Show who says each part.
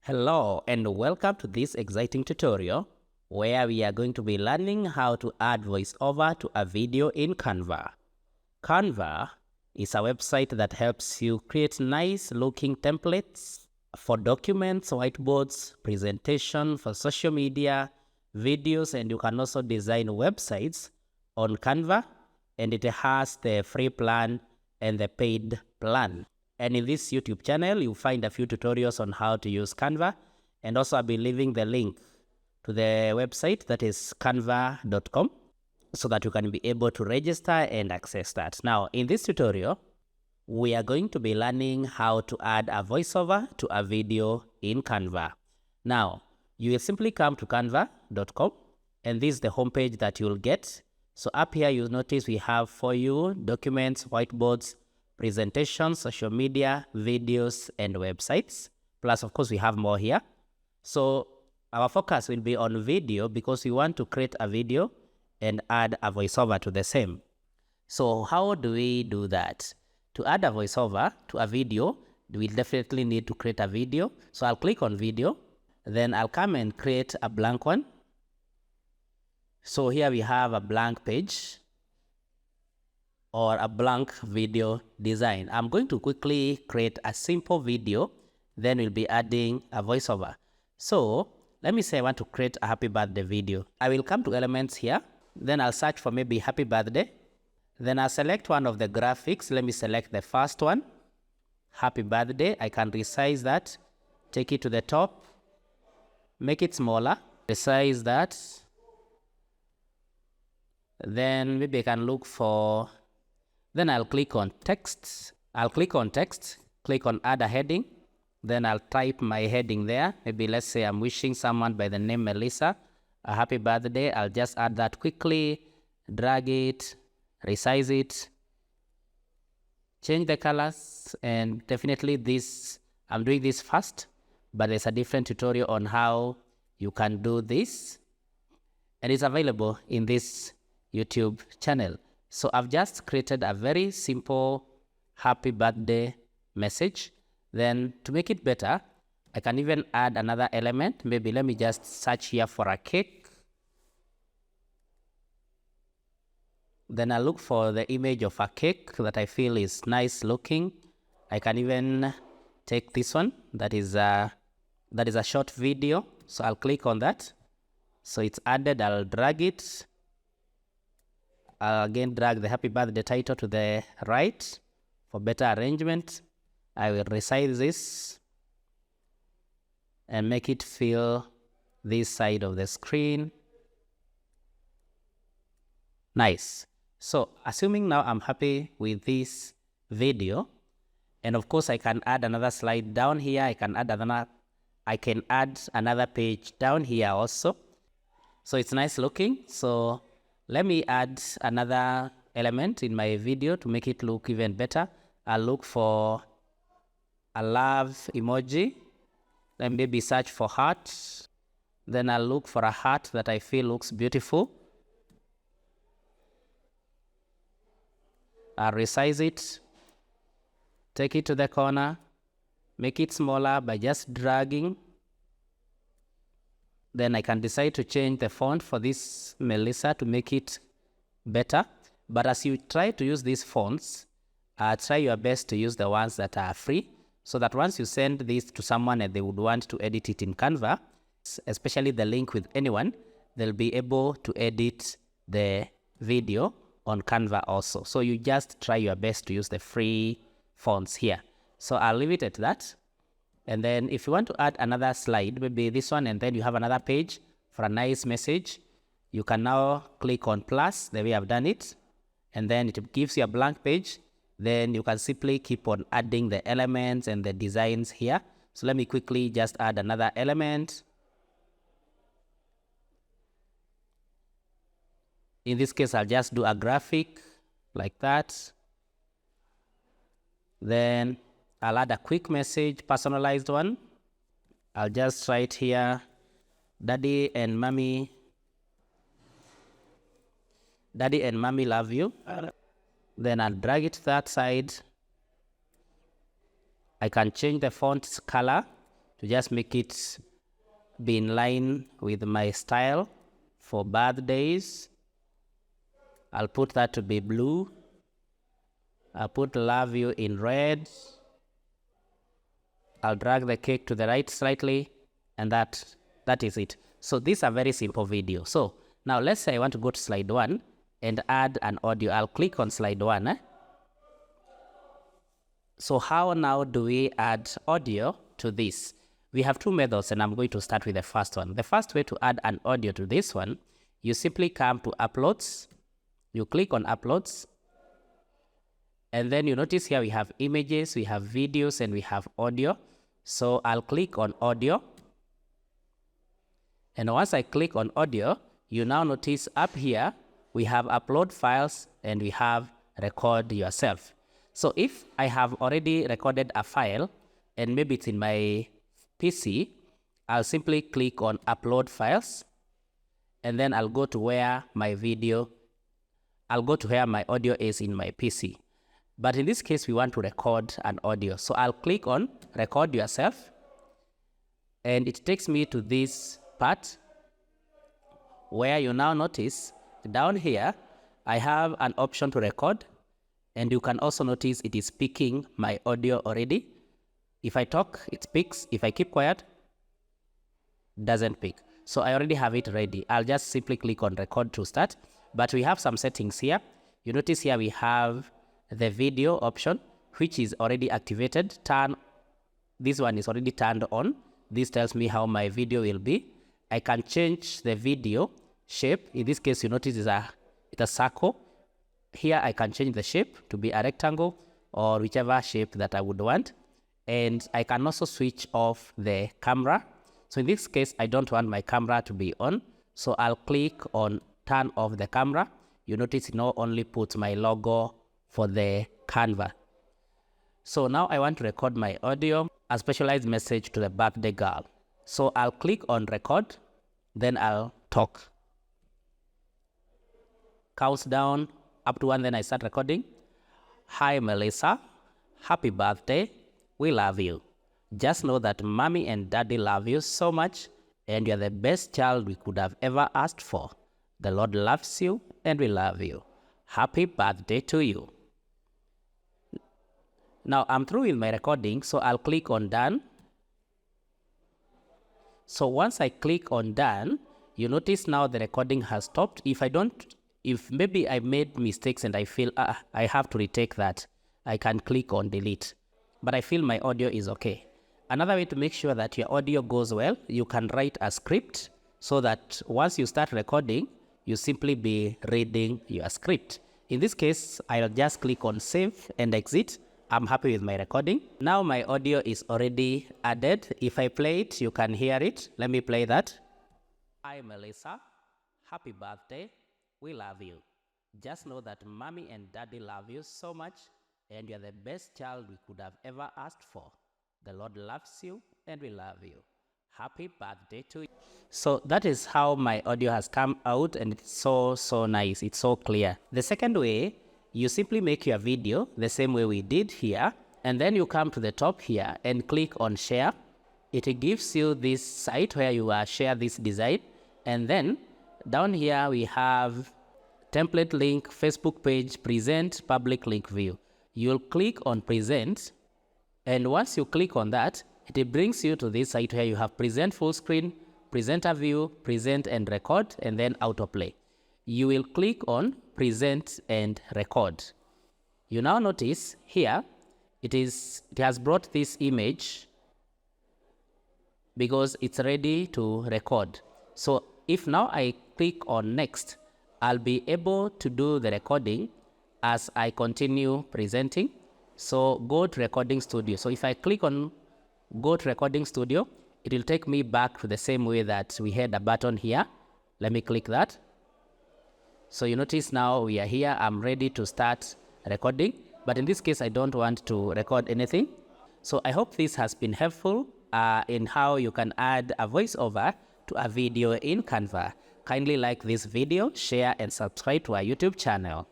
Speaker 1: Hello and welcome to this exciting tutorial where we are going to be learning how to add voiceover to a video in Canva. Canva is a website that helps you create nice looking templates for documents, whiteboards, presentation, for social media, videos, and you can also design websites on Canva, and it has the free plan and the paid plan. And in this YouTube channel, you'll find a few tutorials on how to use Canva. And also I'll be leaving the link to the website, that is canva.com, so that you can be able to register and access that. Now, in this tutorial, we are going to be learning how to add a voiceover to a video in Canva. Now, you will simply come to canva.com, and this is the homepage that you'll get. So up here, you'll notice we have for you documents, whiteboards, presentations, social media, videos, and websites. Plus, of course, we have more here. So our focus will be on video because we want to create a video and add a voiceover to the same. So how do we do that? To add a voiceover to a video, we definitely need to create a video. So I'll click on video, then I'll come and create a blank one. So here we have a blank page or a blank video design. I'm going to quickly create a simple video, then we'll be adding a voiceover. So let me say I want to create a happy birthday video. I will come to elements here, then I'll search for maybe happy birthday. Then I'll select one of the graphics. Let me select the first one, happy birthday. I can resize that, take it to the top, make it smaller, resize that. Then maybe I can look for, then I'll click on text. I'll click on text, click on add a heading. Then I'll type my heading there. Maybe let's say I'm wishing someone by the name Melissa a happy birthday. I'll just add that quickly, drag it, resize it, change the colors, and definitely this, I'm doing this fast, but there's a different tutorial on how you can do this, and it's available in this YouTube channel. So I've just created a very simple happy birthday message. Then to make it better, I can even add another element. Maybe let me just search here for a cake. Then I look for the image of a cake that I feel is nice looking. I can even take this one. That is a short video. So I'll click on that. So it's added. I'll drag it. I'll again drag the happy birthday title to the right for better arrangement. I will resize this and make it fill this side of the screen. Nice. So assuming now I'm happy with this video, and of course I can add another slide down here. I can add another page down here also. So it's nice looking. So let me add another element in my video to make it look even better. I'll look for a love emoji, then maybe search for heart. Then I'll look for a heart that I feel looks beautiful. I'll resize it, take it to the corner, make it smaller by just dragging. Then I can decide to change the font for this Melissa to make it better. But as you try to use these fonts, try your best to use the ones that are free, so that once you send this to someone and they would want to edit it in Canva, especially the link with anyone, they'll be able to edit the video on Canva also. So you just try your best to use the free fonts here. So I'll leave it at that. And then if you want to add another slide, maybe this one, and then you have another page for a nice message, you can now click on plus, the way I've done it, and then it gives you a blank page. Then you can simply keep on adding the elements and the designs here. So let me quickly just add another element. In this case, I'll just do a graphic like that. Then I'll add a quick message, personalized one. I'll just write here, Daddy and Mommy love you. Then I'll drag it to that side. I can change the font's color to just make it be in line with my style for birthdays. I'll put that to be blue. I'll put love you in red. I'll drag the cake to the right slightly, and that is it. So this is a very simple video. So now let's say I want to go to slide 1 and add an audio. I'll click on slide 1. So how now do we add audio to this? We have two methods, and I'm going to start with the first one. The first way to add an audio to this one, you simply come to Uploads. You click on Uploads. And then you notice here we have images, we have videos, and we have audio. So I'll click on audio. And once I click on audio, you now notice up here, we have upload files and we have record yourself. So if I have already recorded a file and maybe it's in my PC, I'll simply click on upload files. And then I'll go to where my audio is in my PC. But in this case, we want to record an audio. So I'll click on record yourself. And it takes me to this part where you now notice down here, I have an option to record. And you can also notice it is picking my audio already. If I talk, it picks. If I keep quiet, it doesn't pick. So I already have it ready. I'll just simply click on record to start. But we have some settings here. You notice here we have the video option, which is already activated. This one is already turned on. This tells me how my video will be. I can change the video shape. In this case, you notice it's a circle. Here I can change the shape to be a rectangle or whichever shape that I would want. And I can also switch off the camera. So in this case, I don't want my camera to be on. So I'll click on turn off the camera. You notice it now only puts my logo for the Canva. So now I want to record my audio, a specialized message to the birthday girl. So I'll click on record, then I'll talk. Counts down up to 1, then I start recording. Hi Melissa, happy birthday, we love you. Just know that mommy and daddy love you so much, and you're the best child we could have ever asked for. The Lord loves you and we love you. Happy birthday to you. Now I'm through with my recording, so I'll click on done. So once I click on done, you notice now the recording has stopped. If maybe I made mistakes and I feel I have to retake that, I can click on delete. But I feel my audio is okay. Another way to make sure that your audio goes well, you can write a script so that once you start recording, you simply be reading your script. In this case, I'll just click on save and exit. I'm happy with my recording. Now my audio is already added. If I play it, you can hear it. Let me play that. Hi Melissa, happy birthday, we love you. Just know that mommy and daddy love you so much, and you're the best child we could have ever asked for. The Lord loves you and we love you. Happy birthday to you. So that is how my audio has come out, and it's so nice. It's so clear. The second way, you simply make your video the same way we did here, and then you come to the top here and click on share. It gives you this site where you share this design, and then down here we have template link, Facebook page, present, public link view. You'll click on present, and once you click on that, it brings you to this site where you have present full screen, presenter view, present and record, and then autoplay. You will click on present and record. You now notice here it has brought this image because it's ready to record. So if now I click on next, I'll be able to do the recording as I continue presenting. So go to recording studio. So if I click on go to recording studio, it will take me back to the same way that we had a button here. Let me click that. So you notice now we are here. I'm ready to start recording, but in this case I don't want to record anything. So I hope this has been helpful in how you can add a voiceover to a video in Canva. Kindly like this video, share and subscribe to our YouTube channel.